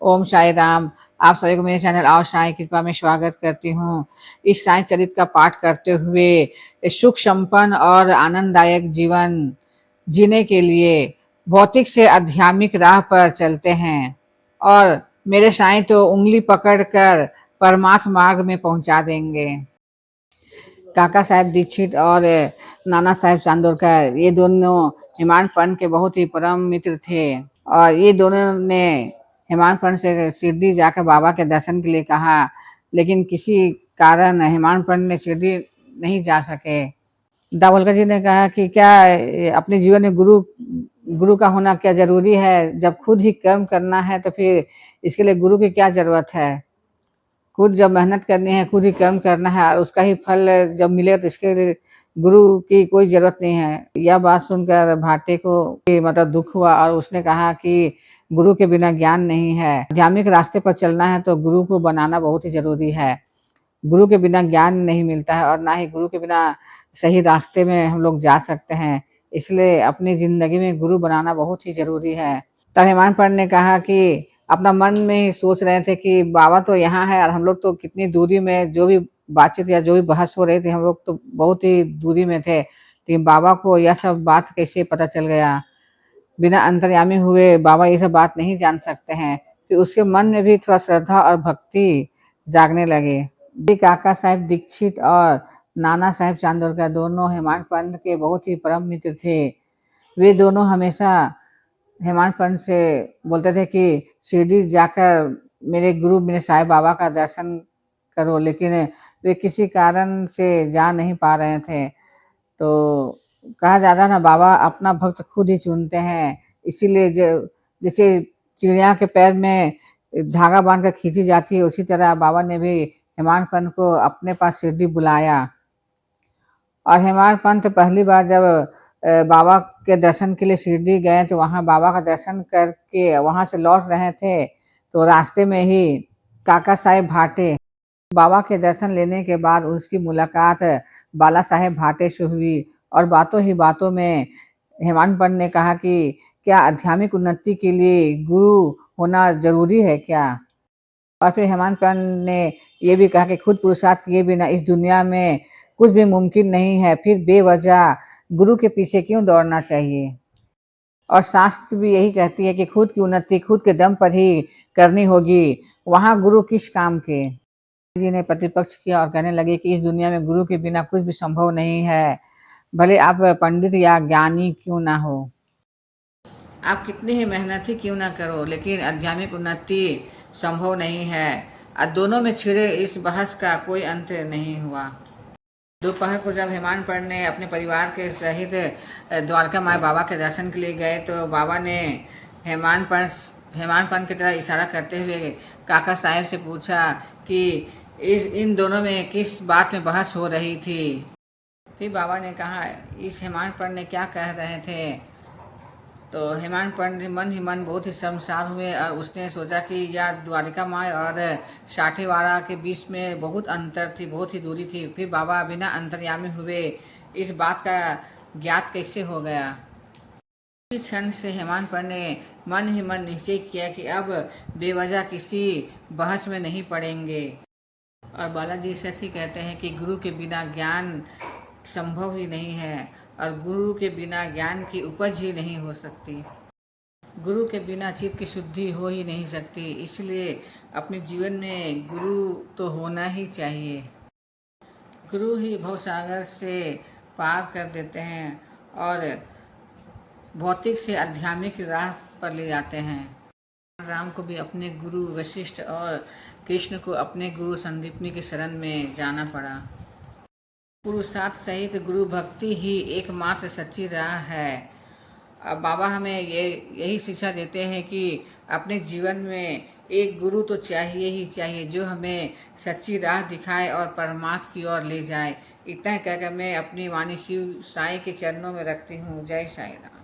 ओम साई राम। आप सभी को मेरे चैनल और साई कृपा में स्वागत करती हूँ। इस साई चरित्र का पाठ करते हुए सुख संपन्न और आनंददायक जीवन जीने के लिए भौतिक से आध्यात्मिक राह पर चलते हैं और मेरे साईं तो उंगली पकड़कर परमार्थ मार्ग में पहुंचा देंगे। काका साहेब दीक्षित और नाना साहेब चांदोरकर ये दोनों हिमांशु पंत के बहुत ही परम मित्र थे और ये दोनों ने हिमांशु पंत से शिरडी जाकर बाबा के दर्शन के लिए कहा, लेकिन किसी कारण हिमांशु पंत ने शिरडी नहीं जा सके। दाभोलकर जी ने कहा कि क्या अपने जीवन में गुरु गुरु का होना क्या जरूरी है? जब खुद ही कर्म करना है तो फिर इसके लिए गुरु की क्या जरूरत है? खुद जब मेहनत करनी है, खुद ही कर्म करना है और उसका ही फल जब मिले तो इसके लिए गुरु की कोई जरूरत नहीं है। यह बात सुनकर भाटे को मतलब दुख हुआ और उसने कहा कि गुरु के बिना ज्ञान नहीं है। आध्यात्मिक रास्ते पर चलना है तो गुरु को बनाना बहुत ही जरूरी है। गुरु के बिना ज्ञान नहीं मिलता है और ना ही गुरु के बिना सही रास्ते में हम लोग जा सकते हैं। इसलिए अपनी जिंदगी में गुरु बनाना बहुत ही जरूरी है। तब हिमांशु पंत ने कहा कि अपना मन में ही सोच रहे थे कि बाबा तो यहाँ है और हम लोग तो कितनी दूरी में, जो भी बातचीत या जो भी बहस हो रही थी हम लोग तो बहुत ही दूरी में थे, लेकिन बाबा को यह सब बात कैसे पता चल गया? बिना अंतर्यामी हुए बाबा ये सब बात नहीं जान सकते हैं। फिर उसके मन में भी थोड़ा श्रद्धा और भक्ति जागने लगे। काका साहेब दीक्षित और नाना साहेब चांदोरकर दोनों हिमांशु पंत के बहुत ही परम मित्र थे। वे दोनों हमेशा हिमांशु पंत से बोलते थे कि शिरडी जाकर मेरे गुरु मेरे साईं बाबा का दर्शन करो, लेकिन वे किसी कारण से जा नहीं पा रहे थे। तो कहा जाता ना, बाबा अपना भक्त खुद ही चुनते हैं। इसीलिए जैसे चिड़िया के पैर में धागा बांध कर खींची जाती है, उसी तरह बाबा ने भी हिमांशु पंत को अपने पास शिरडी बुलाया। और हिमांशु पंत पहली बार जब बाबा के दर्शन के लिए शिरडी गए तो वहाँ बाबा का दर्शन करके वहाँ से लौट रहे थे तो रास्ते में ही काका साहेब भाटे बाबा के दर्शन लेने के बाद उसकी मुलाकात बाला साहेब भाटे से हुई और बातों ही बातों में हिमांशु पंत ने कहा कि क्या आध्यात्मिक उन्नति के लिए गुरु होना जरूरी है क्या? और फिर हिमांशु पंत ने ये भी कहा कि खुद पुरुषार्थ किए बिना इस दुनिया में कुछ भी मुमकिन नहीं है, फिर बेवजह गुरु के पीछे क्यों दौड़ना चाहिए? और शास्त्र भी यही कहती है कि खुद की उन्नति खुद के दम पर ही करनी होगी, वहाँ गुरु किस काम के? जी ने प्रतिपक्ष किया और कहने लगे कि इस दुनिया में गुरु के बिना कुछ भी संभव नहीं है, भले आप पंडित या ज्ञानी क्यों ना हो, आप कितनी ही मेहनत ही क्यों ना करो, लेकिन आध्यात्मिक उन्नति संभव नहीं है। और दोनों में छिड़े इस बहस का कोई अंत नहीं हुआ। दोपहर को जब हिमांशु पंत ने अपने परिवार के सहित द्वारका माई बाबा के दर्शन के लिए गए तो बाबा ने हिमांशु पंत की तरह इशारा करते हुए काका साहेब से पूछा कि इन दोनों में किस बात में बहस हो रही थी? फिर बाबा ने कहा इस हिमांशु पंत ने क्या कह रहे थे? तो हिमांशु पंत मन ही मन बहुत ही शर्मसार हुए और उसने सोचा कि यह द्वारिका माई और साठीवाड़ा के बीच में बहुत अंतर थी, बहुत ही दूरी थी। फिर बाबा बिना अंतर्यामी हुए इस बात का ज्ञात कैसे हो गया? इस क्षण से हिमांशु पंत ने मन ही मन निश्चय किया कि अब बेवजह किसी बहस में नहीं पड़ेंगे। और बालाजी शशि कहते हैं कि गुरु के बिना ज्ञान संभव ही नहीं है और गुरु के बिना ज्ञान की उपज ही नहीं हो सकती। गुरु के बिना चित्त की शुद्धि हो ही नहीं सकती। इसलिए अपने जीवन में गुरु तो होना ही चाहिए। गुरु ही भवसागर से पार कर देते हैं और भौतिक से आध्यात्मिक राह पर ले जाते हैं। राम को भी अपने गुरु वशिष्ठ और कृष्ण को अपने गुरु संदीपनी के शरण में जाना पड़ा। पुरुषार्थ सहित गुरु भक्ति ही एकमात्र सच्ची राह है। अब बाबा हमें यही शिक्षा देते हैं कि अपने जीवन में एक गुरु तो चाहिए ही चाहिए जो हमें सच्ची राह दिखाए और परमार्थ की ओर ले जाए। इतना कहकर मैं अपनी वाणी शिव साईं के चरणों में रखती हूँ। जय साईं राम।